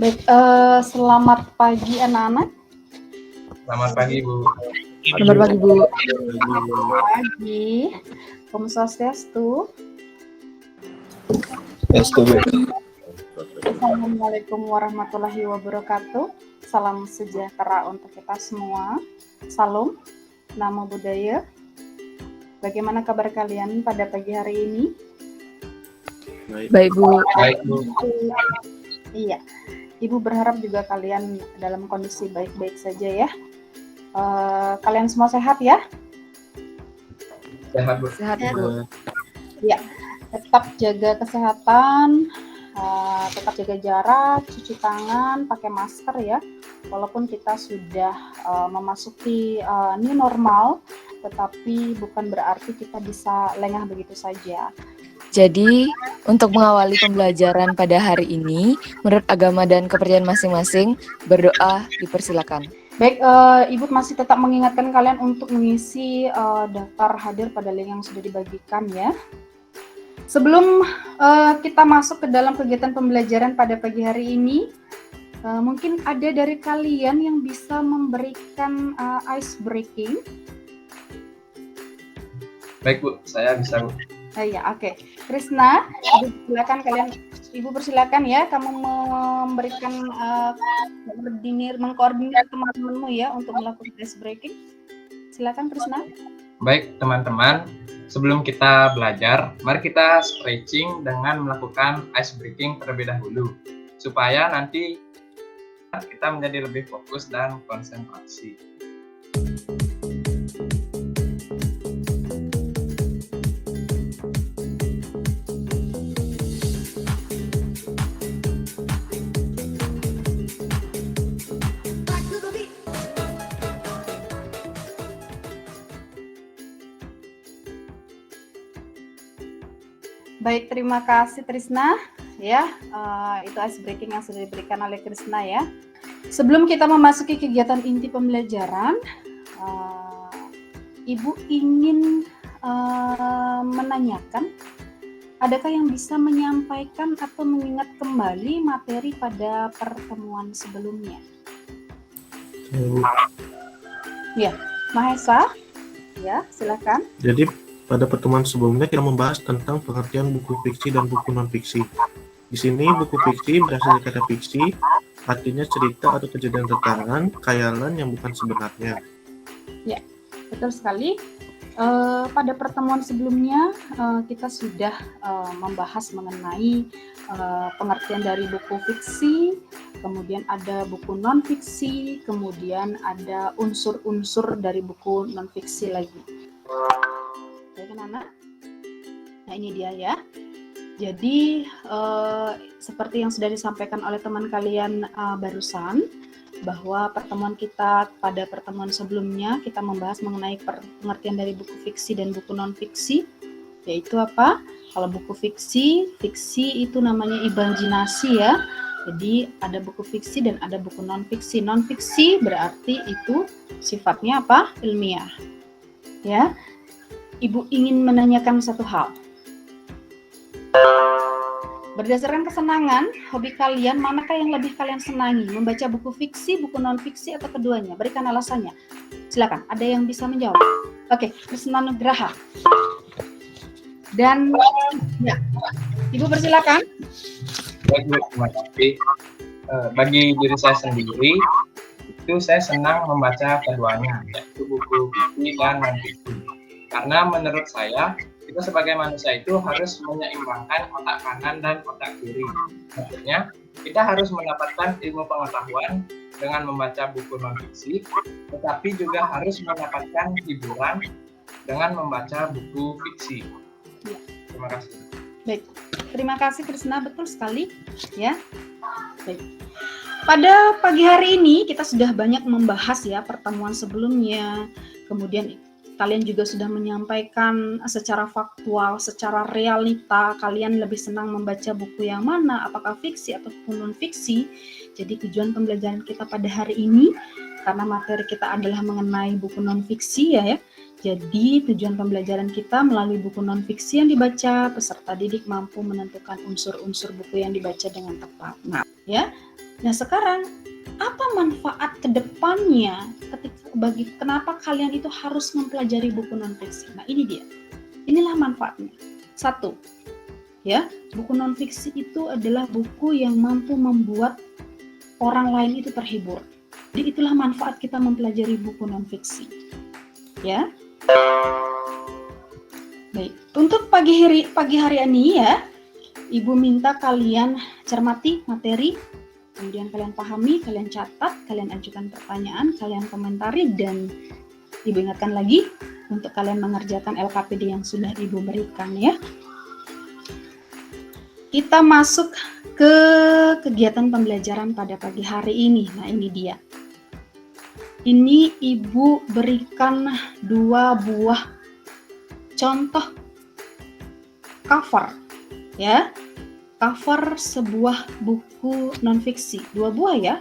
Baik, selamat pagi anak-anak. Selamat pagi, Bu. Selamat pagi, Bu. Selamat pagi. Om Swastiastu. Assalamualaikum warahmatullahi wabarakatuh. Salam sejahtera untuk kita semua. Salam, namo buddhaya. Bagaimana kabar kalian pada pagi hari ini? Baik, Bu. Baik, Bu. Iya, Ibu berharap juga kalian dalam kondisi baik-baik saja ya. Kalian semua sehat ya? Sehat, Bu. Sehat, Bu. Ya, tetap jaga kesehatan, tetap jaga jarak, cuci tangan, pakai masker ya. Walaupun kita sudah memasuki new normal, tetapi bukan berarti kita bisa lengah begitu saja. Jadi, untuk mengawali pembelajaran pada hari ini, menurut agama dan kepercayaan masing-masing, berdoa dipersilakan. Baik, Ibu masih tetap mengingatkan kalian untuk mengisi daftar hadir pada link yang sudah dibagikan ya. Sebelum kita masuk ke dalam kegiatan pembelajaran pada pagi hari ini, mungkin ada dari kalian yang bisa memberikan ice breaking. Baik, Bu. Saya bisa, Bu. Ya, oke. Krisna, Ibu persilakan ya, kamu memberikan mengkoordinir teman-temanmu ya untuk melakukan ice breaking. Silakan Krisna. Baik, teman-teman. Sebelum kita belajar, mari kita stretching dengan melakukan ice breaking terlebih dahulu, supaya nanti kita menjadi lebih fokus dan konsentrasi. Baik, terima kasih Trisna. Ya, itu ice breaking yang sudah diberikan oleh Krisna ya. Sebelum kita memasuki kegiatan inti pembelajaran, Ibu ingin menanyakan, adakah yang bisa menyampaikan atau mengingat kembali materi pada pertemuan sebelumnya? Ya, Mahesa, ya silakan. Jadi pada pertemuan sebelumnya kita membahas tentang pengertian buku fiksi dan buku non-fiksi. Di sini buku fiksi berasal dari kata fiksi, artinya cerita atau kejadian rekaman, khayalan yang bukan sebenarnya. Ya, betul sekali. Pada pertemuan sebelumnya kita sudah membahas mengenai pengertian dari buku fiksi, kemudian ada buku non-fiksi, kemudian ada unsur-unsur dari buku non-fiksi lagi. Baik anak-anak, nah ini dia ya. Jadi seperti yang sudah disampaikan oleh teman kalian barusan, bahwa pertemuan kita pada pertemuan sebelumnya kita membahas mengenai pengertian dari buku fiksi dan buku non-fiksi, yaitu apa? Kalau buku fiksi itu namanya imajinasi ya. Jadi ada buku fiksi dan ada buku non-fiksi. Non-fiksi berarti itu sifatnya apa? Ilmiah. Ya. Ibu ingin menanyakan satu hal. Berdasarkan kesenangan, hobi kalian, manakah yang lebih kalian senangi? Membaca buku fiksi, buku non-fiksi, atau keduanya? Berikan alasannya. Silakan, ada yang bisa menjawab. Oke, Krisna Nugraha. Dan, ya, Ibu persilakan. Baik, Bu. Terima kasih. Bagi diri saya sendiri, itu saya senang membaca keduanya, yaitu buku fiksi dan non-fiksi. Karena menurut saya, kita sebagai manusia itu harus menyeimbangkan otak kanan dan otak kiri. Maksudnya, kita harus mendapatkan ilmu pengetahuan dengan membaca buku non-fiksi, tetapi juga harus mendapatkan hiburan dengan membaca buku fiksi. Ya. Terima kasih. Baik, terima kasih Krisna, betul sekali. Ya, baik. Pada pagi hari ini kita sudah banyak membahas ya pertemuan sebelumnya, kemudian kalian juga sudah menyampaikan secara faktual, secara realita, kalian lebih senang membaca buku yang mana, apakah fiksi atau non-fiksi. Jadi tujuan pembelajaran kita pada hari ini, karena materi kita adalah mengenai buku non-fiksi ya. Jadi tujuan pembelajaran kita melalui buku non-fiksi yang dibaca, peserta didik mampu menentukan unsur-unsur buku yang dibaca dengan tepat. Nah, ya. Nah, sekarang apa manfaat kedepannya kenapa kalian itu harus mempelajari buku non-fiksi? Nah, ini dia. Inilah manfaatnya. Satu, ya, buku non-fiksi itu adalah buku yang mampu membuat orang lain itu terhibur. Jadi itulah manfaat kita mempelajari buku non-fiksi. Ya. Baik, untuk pagi hari ini ya, Ibu minta kalian cermati materi, kemudian kalian pahami, kalian catat, kalian ajukan pertanyaan, kalian komentari, dan Ibu ingatkan lagi untuk kalian mengerjakan LKPD yang sudah Ibu berikan ya. Kita masuk ke kegiatan pembelajaran pada pagi hari ini. Nah, ini dia. Ini Ibu berikan 2 buah contoh cover, ya, cover sebuah buku non-fiksi, 2 buah ya.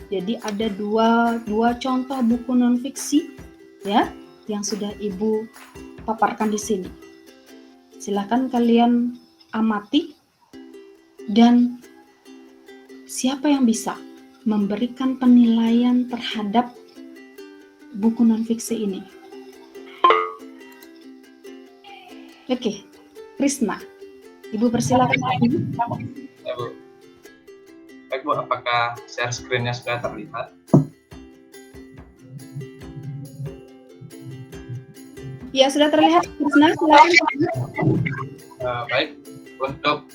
Jadi ada dua contoh buku non-fiksi, ya, yang sudah Ibu paparkan di sini. Silakan kalian amati, dan siapa yang bisa memberikan penilaian terhadap buku non-fiksi ini? Oke, Krisna, Ibu persilakan. Ya, Bu. Baik, Bu, apakah share screen-nya sudah terlihat? Ya, sudah terlihat, Krisna, silakan. Baik, untuk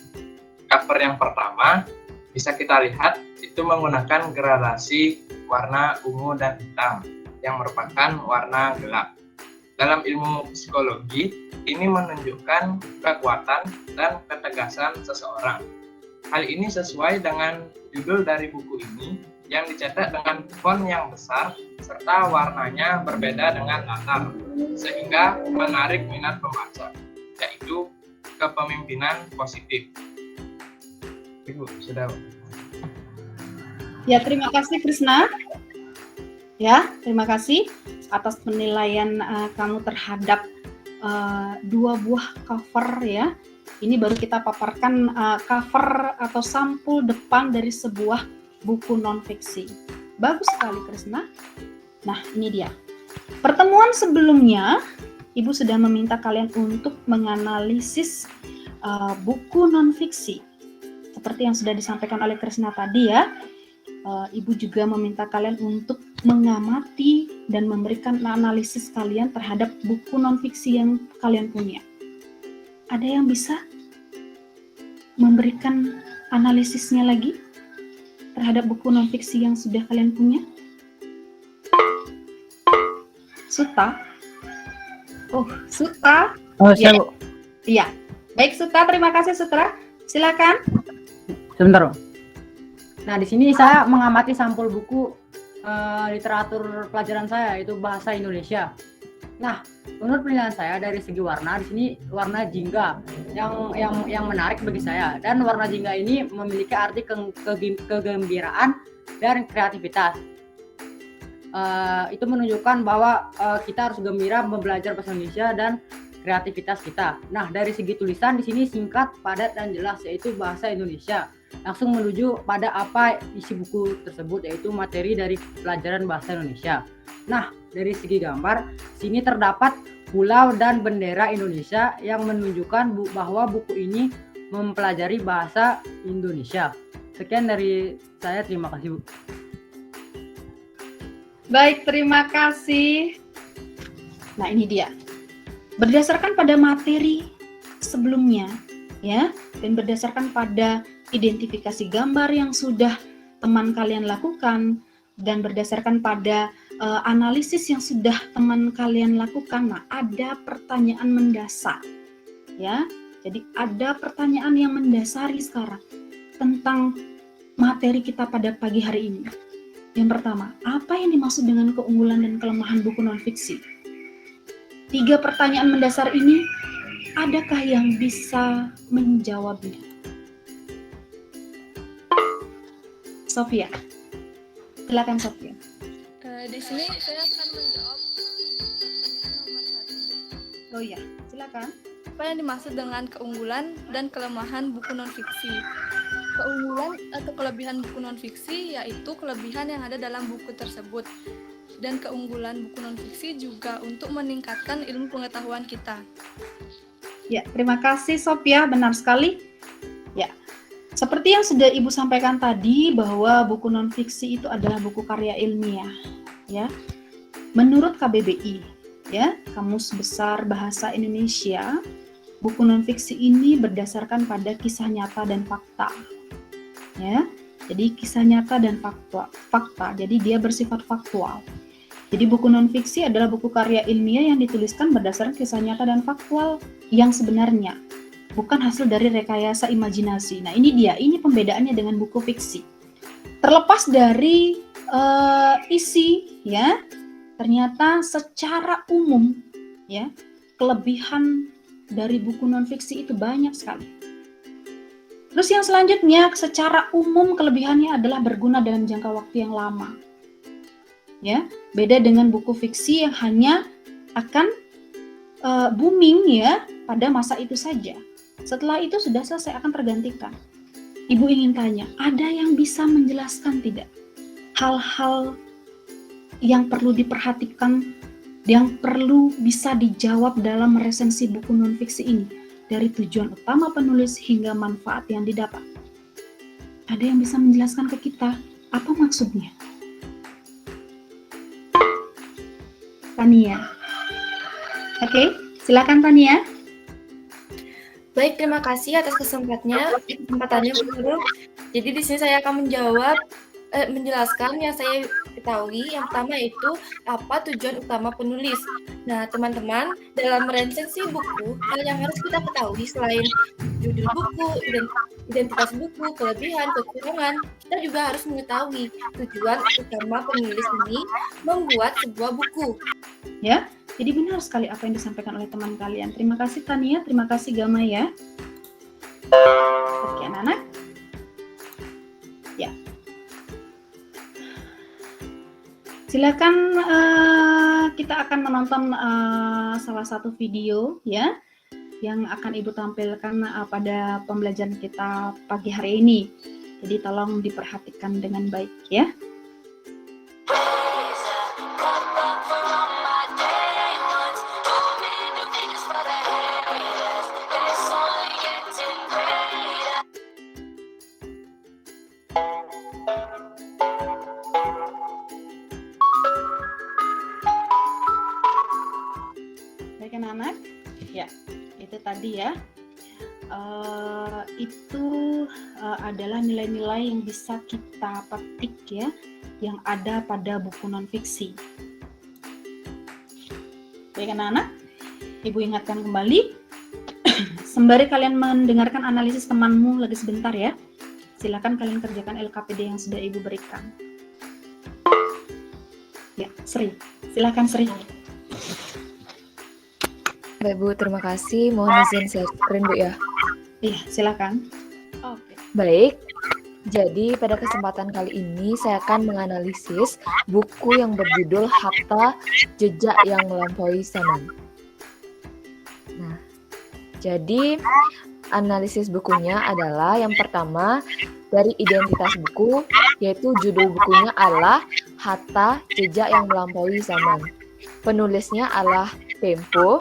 cover yang pertama bisa kita lihat itu menggunakan gradasi warna ungu dan hitam yang merupakan warna gelap. Dalam ilmu psikologi, ini menunjukkan kekuatan dan ketegasan seseorang. Hal ini sesuai dengan judul dari buku ini yang dicetak dengan font yang besar serta warnanya berbeda dengan latar, sehingga menarik minat pembaca, yaitu kepemimpinan positif. Ibu, sudah. Ya, terima kasih Krisna. Ya, terima kasih atas penilaian kamu terhadap 2 buah cover ya. Ini baru kita paparkan cover atau sampul depan dari sebuah buku non-fiksi. Bagus sekali Krisna. Nah, ini dia. Pertemuan sebelumnya, Ibu sudah meminta kalian untuk menganalisis buku non-fiksi. Seperti yang sudah disampaikan oleh Krisna tadi ya, Ibu juga meminta kalian untuk mengamati dan memberikan analisis kalian terhadap buku non-fiksi yang kalian punya. Ada yang bisa memberikan analisisnya lagi terhadap buku non-fiksi yang sudah kalian punya? Suta? Oh, Suta? Oh, Ya. saya, Bu. Iya. Baik, Suta, terima kasih Sutra. Silakan. Sebentar, Bu. Nah, di sini saya mengamati sampul buku literatur pelajaran saya, yaitu bahasa Indonesia. Nah, menurut penilaian saya dari segi warna, di sini warna jingga yang menarik bagi saya, dan warna jingga ini memiliki arti kegembiraan dan kreativitas. Itu menunjukkan bahwa kita harus gembira belajar bahasa Indonesia dan kreativitas kita. Nah, dari segi tulisan di sini singkat, padat, dan jelas, yaitu bahasa Indonesia. Langsung menuju pada apa isi buku tersebut, yaitu materi dari pelajaran bahasa Indonesia. Nah, dari segi gambar, sini terdapat pulau dan bendera Indonesia yang menunjukkan bahwa buku ini mempelajari bahasa Indonesia. Sekian dari saya, terima kasih, Bu. Baik, terima kasih. Nah, ini dia. Berdasarkan pada materi sebelumnya, ya, dan berdasarkan pada identifikasi gambar yang sudah teman kalian lakukan, dan berdasarkan pada analisis yang sudah teman kalian lakukan, nah ada pertanyaan mendasar, ya. Jadi ada pertanyaan yang mendasari sekarang tentang materi kita pada pagi hari ini. Yang pertama, apa yang dimaksud dengan keunggulan dan kelemahan buku non-fiksi? 3 pertanyaan mendasar ini, adakah yang bisa menjawabnya? Sofia, silakan Sofia. Di sini saya akan menjawab pertanyaan nomor 1. Oh iya, silakan. Apa yang dimaksud dengan keunggulan dan kelemahan buku non-fiksi? Keunggulan atau kelebihan buku non-fiksi yaitu kelebihan yang ada dalam buku tersebut. Dan keunggulan buku non-fiksi juga untuk meningkatkan ilmu pengetahuan kita. Ya, terima kasih Sophia, benar sekali. Ya, seperti yang sudah Ibu sampaikan tadi bahwa buku non-fiksi itu adalah buku karya ilmiah. Ya, menurut KBBI, ya, Kamus Besar Bahasa Indonesia, buku non-fiksi ini berdasarkan pada kisah nyata dan fakta. Ya, jadi kisah nyata dan fakta. Jadi dia bersifat faktual. Jadi buku non-fiksi adalah buku karya ilmiah yang dituliskan berdasarkan kisah nyata dan faktual yang sebenarnya, bukan hasil dari rekayasa imajinasi. Nah, ini pembedaannya dengan buku fiksi. Terlepas dari isi, ya, ternyata secara umum, ya, kelebihan dari buku non-fiksi itu banyak sekali. Terus yang selanjutnya, secara umum kelebihannya adalah berguna dalam jangka waktu yang lama. Ya, beda dengan buku fiksi yang hanya akan booming ya pada masa itu saja. Setelah itu sudah selesai, akan tergantikan. Ibu ingin tanya, ada yang bisa menjelaskan tidak hal-hal yang perlu diperhatikan, yang perlu bisa dijawab dalam resensi buku non-fiksi ini? Dari tujuan utama penulis hingga manfaat yang didapat. Ada yang bisa menjelaskan ke kita apa maksudnya? Tania. Oke, silakan Tania. Baik, terima kasih atas kesempatannya Bu Guru. Jadi di sini saya akan menjelaskan yang saya ketahui. Yang pertama itu apa tujuan utama penulis. Nah, teman-teman, dalam meresensi buku, hal yang harus kita ketahui selain judul buku, identitas buku, kelebihan, kekurangan, kita juga harus mengetahui tujuan utama penulis ini membuat sebuah buku. Ya, jadi benar sekali apa yang disampaikan oleh teman kalian. Terima kasih Tania, terima kasih Gama ya. Oke, anak-anak. Ya. Silakan kita akan menonton salah satu video ya yang akan Ibu tampilkan pada pembelajaran kita pagi hari ini. Jadi tolong diperhatikan dengan baik ya. Baik anak-anak, ya itu tadi ya. Itu adalah nilai-nilai yang bisa kita petik ya, yang ada pada buku non-fiksi. Baik anak-anak, Ibu ingatkan kembali, sembari kalian mendengarkan analisis temanmu lagi sebentar ya, silakan kalian kerjakan LKPD yang sudah Ibu berikan. Ya, Sri, silakan Sri. Baik Bu, terima kasih. Mohon izin share screen Bu ya. Iya, silakan. Oke. Baik, jadi pada kesempatan kali ini saya akan menganalisis buku yang berjudul Hatta, Jejak yang Melampaui Zaman. Nah, jadi analisis bukunya adalah yang pertama dari identitas buku, yaitu judul bukunya adalah Hatta, Jejak yang Melampaui Zaman. Penulisnya adalah Tempo.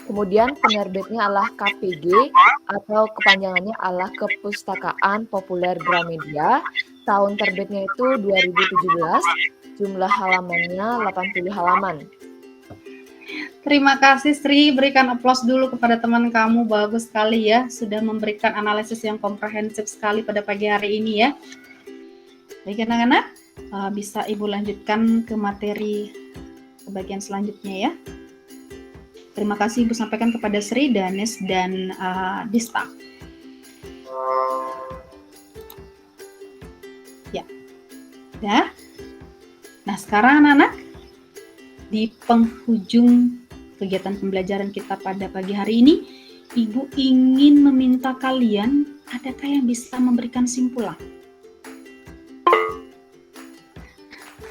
Kemudian penerbitnya adalah KPG atau kepanjangannya adalah Kepustakaan Populer Gramedia. Tahun terbitnya itu 2017, jumlah halamannya 80 halaman. Terima kasih Sri, berikan aplaus dulu kepada teman kamu, bagus sekali ya, sudah memberikan analisis yang komprehensif sekali pada pagi hari ini ya. Baik anak-anak, bisa Ibu lanjutkan ke materi ke bagian selanjutnya ya. Terima kasih Ibu sampaikan kepada Sri, Danes, dan Dista. Ya. Ya. Nah, sekarang anak-anak, di penghujung kegiatan pembelajaran kita pada pagi hari ini, Ibu ingin meminta kalian, adakah yang bisa memberikan simpulan?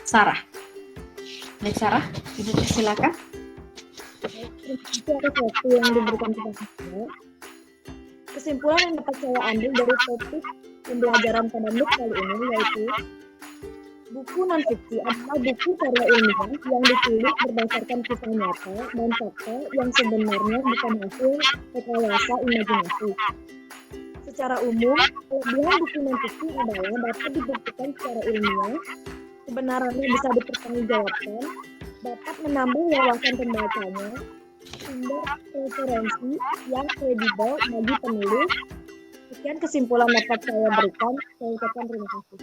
Sarah. Baik Sarah, Ibu silakan. Itu ada sesuatu yang diberikan kepada saya. Kesimpulan yang dapat saya ambil dari topik pembelajaran pada MIT kali ini yaitu buku non-fiksi adalah buku karya ilmiah yang ditulis berdasarkan kisah nyata dan fakta yang sebenarnya bukan hasil rekayasa imajinasi. Secara umum, kelebihan buku non-fiksi adalah dapat dibuktikan secara ilmiah, kebenarannya bisa dipertanggungjawabkan, dapat menambah wawasan pembacanya, sumber referensi yang kredibel bagi penulis. Sekian kesimpulan dapat saya berikan. Saya ucapkan terima kasih.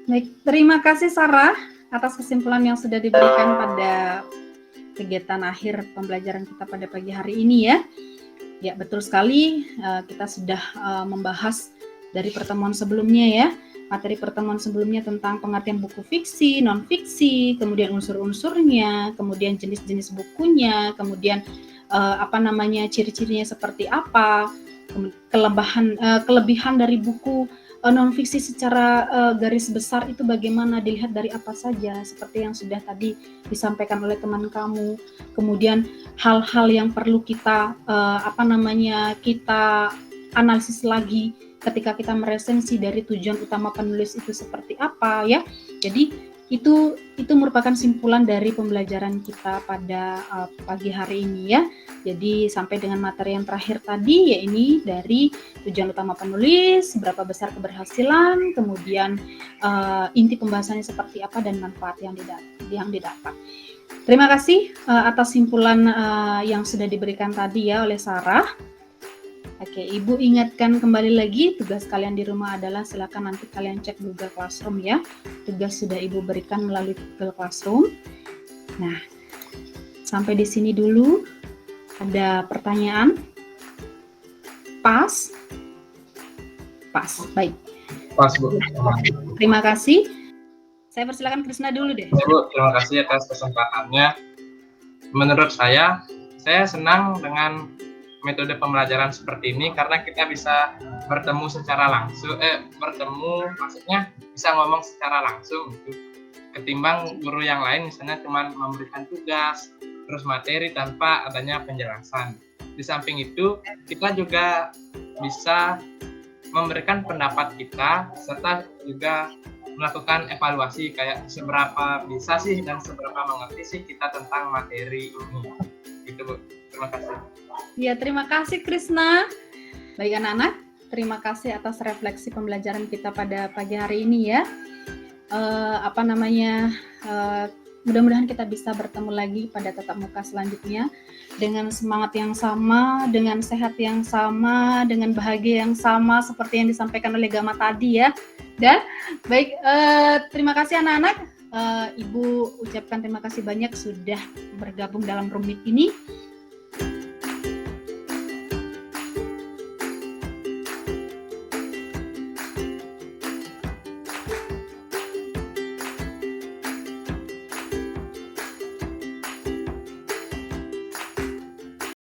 Baik, terima kasih Sarah atas kesimpulan yang sudah diberikan pada kegiatan akhir pembelajaran kita pada pagi hari ini ya. Ya, betul sekali, kita sudah membahas dari pertemuan sebelumnya ya. Materi pertemuan sebelumnya tentang pengertian buku fiksi, non-fiksi, kemudian unsur-unsurnya, kemudian jenis-jenis bukunya, kemudian ciri-cirinya seperti apa, kelebihan dari buku non-fiksi secara garis besar itu bagaimana, dilihat dari apa saja, seperti yang sudah tadi disampaikan oleh teman kamu. Kemudian hal-hal yang perlu kita kita analisis lagi ketika kita meresensi dari tujuan utama penulis itu seperti apa ya. Jadi itu merupakan simpulan dari pembelajaran kita pada pagi hari ini ya. Jadi sampai dengan materi yang terakhir tadi, ya ini dari tujuan utama penulis, seberapa besar keberhasilan, kemudian inti pembahasannya seperti apa dan manfaat yang didapat. Terima kasih atas simpulan yang sudah diberikan tadi ya oleh Sarah. Oke, Ibu ingatkan kembali lagi, tugas kalian di rumah adalah silakan nanti kalian cek Google Classroom ya. Tugas sudah Ibu berikan melalui Google Classroom. Nah, sampai di sini dulu. Ada pertanyaan? Pas? Baik. Pas, Bu. Terima kasih. Saya persilakan Krisna dulu deh. Bu, terima kasih atas kesempatannya. Menurut saya senang dengan metode pembelajaran seperti ini karena kita bisa bertemu secara langsung, maksudnya bisa ngomong secara langsung gitu. Ketimbang guru yang lain misalnya cuma memberikan tugas, terus materi tanpa adanya penjelasan. Di samping itu, kita juga bisa memberikan pendapat kita serta juga melakukan evaluasi kayak seberapa bisa sih dan seberapa mengerti sih kita tentang materi ini. Gitu, Bu. Terima kasih. Ya, terima kasih Krisna. Baik anak-anak, terima kasih atas refleksi pembelajaran kita pada pagi hari ini ya. Mudah-mudahan kita bisa bertemu lagi pada tatap muka selanjutnya dengan semangat yang sama, dengan sehat yang sama, dengan bahagia yang sama seperti yang disampaikan oleh Gama tadi ya. Dan baik, terima kasih anak-anak. Ibu ucapkan terima kasih banyak sudah bergabung dalam room meet ini.